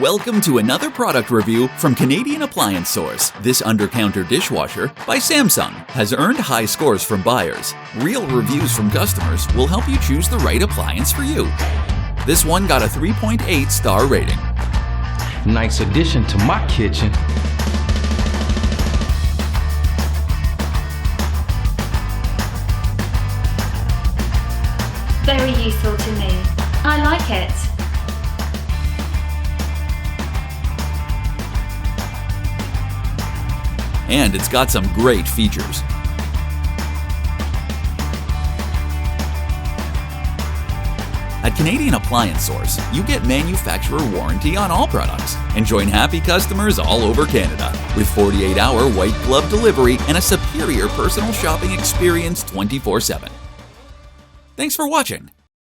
Welcome to another product review from Canadian Appliance Source. This Undercounter Dishwasher by Samsung has earned high scores from buyers. Real reviews from customers will help you choose the right appliance for you. This one got a 3.8 star rating. Nice addition to my kitchen. Very useful to me. I like it. And it's got some great features. At Canadian Appliance Source, you get manufacturer warranty on all products and join happy customers all over Canada with 48-hour white glove delivery and a superior personal shopping experience 24/7. Thanks for watching.